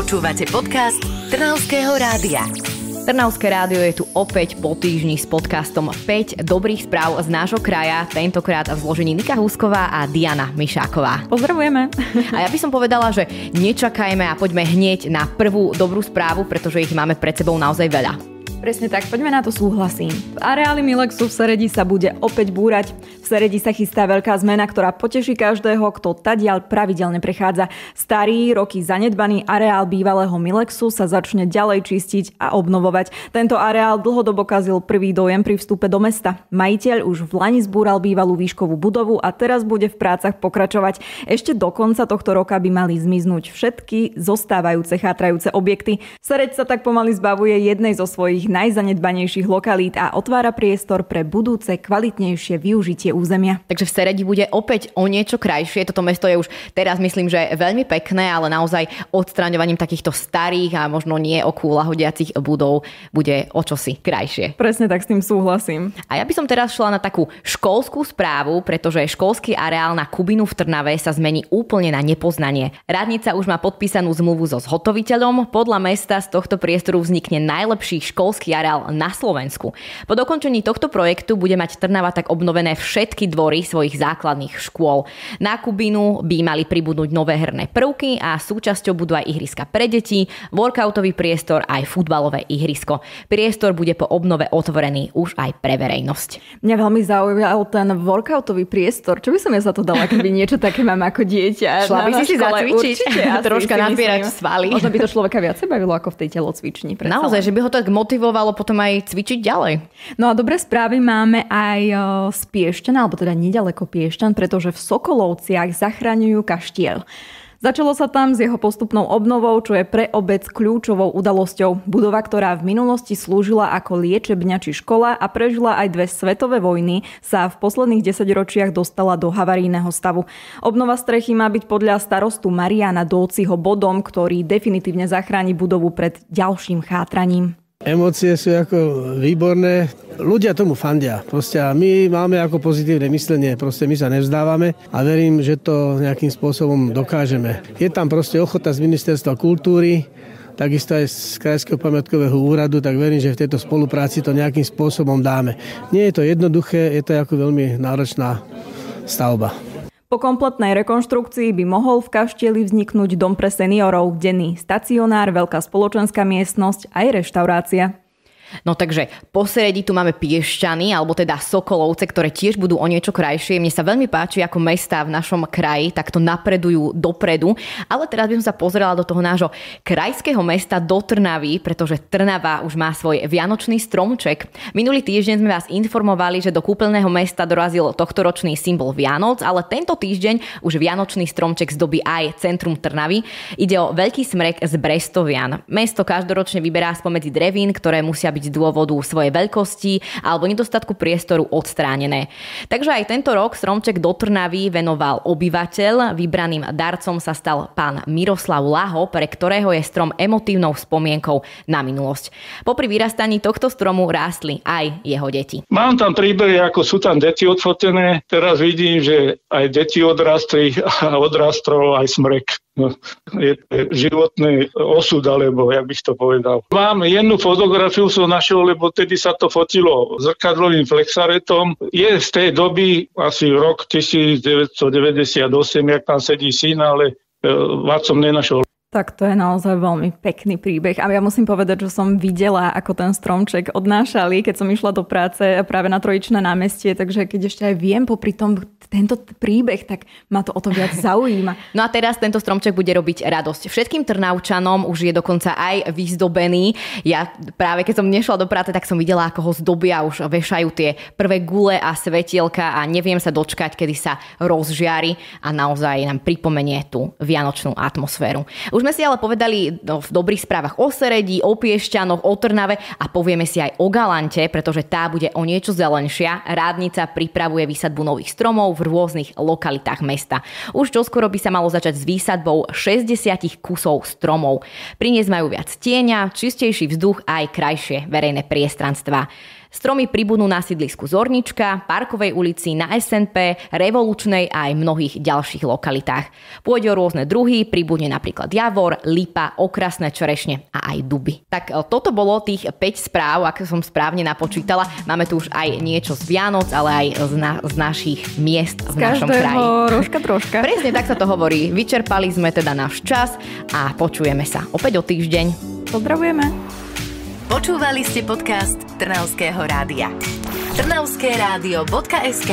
Počúvate podcast Trnavského rádia. Trnavské rádio je tu opäť po týždni s podcastom 5 dobrých správ z nášho kraja, tentokrát v zložení Nika Húsková a Diana Mišáková. Pozdravujeme. A ja by som povedala, že nečakajme a poďme hneď na prvú dobrú správu, pretože ich máme pred sebou naozaj veľa. Presne tak, poďme na to, súhlasím. V areáli Milexu v Seredi sa bude opäť búrať. V Seredi sa chystá veľká zmena, ktorá poteší každého, kto tadiaľ pravidelne prechádza. Starý, roky zanedbaný areál bývalého Milexu sa začne ďalej čistiť a obnovovať. Tento areál dlhodobo kazil prvý dojem pri vstupe do mesta. Majiteľ už v lani zbúral bývalú výškovú budovu a teraz bude v prácach pokračovať. Ešte do konca tohto roka by mali zmiznúť všetky zostávajúce chátrajúce objekty. Sereď sa tak pomaly zbavuje jednej zo svojich najzanedbanejších lokalít a otvára priestor pre budúce kvalitnejšie využitie územia. Takže v Seredi bude opäť o niečo krajšie. Toto mesto je už teraz myslím, že veľmi pekné, ale naozaj odstraňovaním takýchto starých a možno nie okúla hodiacich budov bude o čosi krajšie. Presne tak, s tým súhlasím. A ja by som teraz šla na takú školskú správu, pretože školský areál na Kubinu v Trnave sa zmení úplne na nepoznanie. Radnica už má podpísanú zmluvu so zhotoviteľom. Podľa mesta z tohto priestoru vznikne najlepší školský areál na Slovensku. Po dokončení tohto projektu bude mať Trnava tak obnovené všetky dvory svojich základných škôl. Na Kubinu by mali pribudnúť nové herné prvky a súčasťou budú aj ihriska pre deti, workoutový priestor aj futbalové ihrisko. Priestor bude po obnove otvorený už aj pre verejnosť. Mňa veľmi zaujal ten workoutový priestor. Čo by som ja za to dala, keby niečo také mám ako dieťa? Šla by si zacvičiť, troška nazbierať svaly. Možno by to človeka viacej bavilo ako v tej telocvični. Naozaj, že by ho tak motivovalo potom aj cvičiť ďalej. No a dobré správy máme aj z Piešťan, alebo teda nedaleko Piešťan, pretože v Sokolovciach zachraňujú kaštiel. Začalo sa tam s jeho postupnou obnovou, čo je pre obec kľúčovou udalosťou. Budova, ktorá v minulosti slúžila ako liečebňa či škola a prežila aj 2 svetové vojny, sa v posledných 10 ročiach dostala do havarijného stavu. Obnova strechy má byť podľa starostu Mariana Dolciho bodom, ktorý definitívne zachráni budovu pred ďalším chátraním. Emócie sú ako výborné. Ľudia tomu fandia. Proste a my máme ako pozitívne myslenie. Proste my sa nevzdávame a verím, že to nejakým spôsobom dokážeme. Je tam proste ochota z Ministerstva kultúry, takisto aj z Krajského pamiatkového úradu, tak verím, že v tejto spolupráci to nejakým spôsobom dáme. Nie je to jednoduché, je to ako veľmi náročná stavba. Po kompletnej rekonštrukcii by mohol v kaštieli vzniknúť dom pre seniorov, denný stacionár, veľká spoločenská miestnosť aj reštaurácia. No takže po Seredi tu máme Piešťany, alebo teda Sokolovce, ktoré tiež budú o niečo krajšie. Mne sa veľmi páči, ako mestá v našom kraji takto napredujú dopredu. Ale teraz by som sa pozrela do toho nášho krajského mesta do Trnavy, pretože Trnava už má svoj vianočný stromček. Minulý týždeň sme vás informovali, že do kúpeľného mesta dorazil tohtoročný symbol Vianoc, ale tento týždeň už vianočný stromček zdobí aj centrum Trnavy. Ide o veľký smrek z Brestovian. Mesto každoročne vyberá spomedzi drevín, ktoré musia byť z dôvodu svojej veľkosti alebo nedostatku priestoru odstránené. Takže aj tento rok stromček do Trnavy venoval obyvateľ. Vybraným darcom sa stal pán Miroslav Laho, pre ktorého je strom emotívnou spomienkou na minulosť. Popri vyrastaní tohto stromu rástli aj jeho deti. Mám tam príbehy, ako sú tam deti odfotené. Teraz vidím, že aj deti odrastli a odrastol aj smrek. No, je to životný osud, alebo jak bych to povedal. Mám jednu fotografiu, som našiel, lebo tedy sa to fotilo zrkadlovým flexaretom. Je z tej doby asi rok 1998, jak tam sedí syn, ale vás som nenašiel. Tak to je naozaj veľmi pekný príbeh. A ja musím povedať, že som videla, ako ten stromček odnášali, keď som išla do práce práve na Trojičné námestie, takže keď ešte aj viem popri tom tento príbeh, tak ma to o to viac zaujíma. No a teraz tento stromček bude robiť radosť všetkým Trnavčanom, už je dokonca aj vyzdobený. Ja práve keď som nešla do práce, tak som videla, ako ho zdobia, už vešajú tie prvé gule a svetielka a neviem sa dočkať, kedy sa rozžiari a naozaj nám pripomenie tú vianočnú atmosféru. Už sme si ale povedali v dobrých správach o Seredi, o Piešťanoch, o Trnave a povieme si aj o Galante, pretože tá bude o niečo zelenšia. Rádnica pripravuje výsadbu nových stromov v rôznych lokalitách mesta. Už čoskoro by sa malo začať s výsadbou 60 kusov stromov. Priniesť majú viac tieňa, čistejší vzduch a aj krajšie verejné priestranstvá. Stromy pribudnú na sídlisku Zornička, Parkovej ulici, na SNP, Revolučnej a aj mnohých ďalších lokalitách. Pôjde o rôzne druhy, pribudne napríklad javor, lipa, okrasné čerešne a aj duby. Tak toto bolo tých 5 správ, ako som správne napočítala. Máme tu už aj niečo z Vianoc, ale aj z našich miest v našom kraji. Rožka troška. Presne tak sa to hovorí. Vyčerpali sme teda náš čas a počujeme sa opäť o týždeň. Pozdravujeme. Počúvali ste podcast Trnavského rádia. trnavskeradio.sk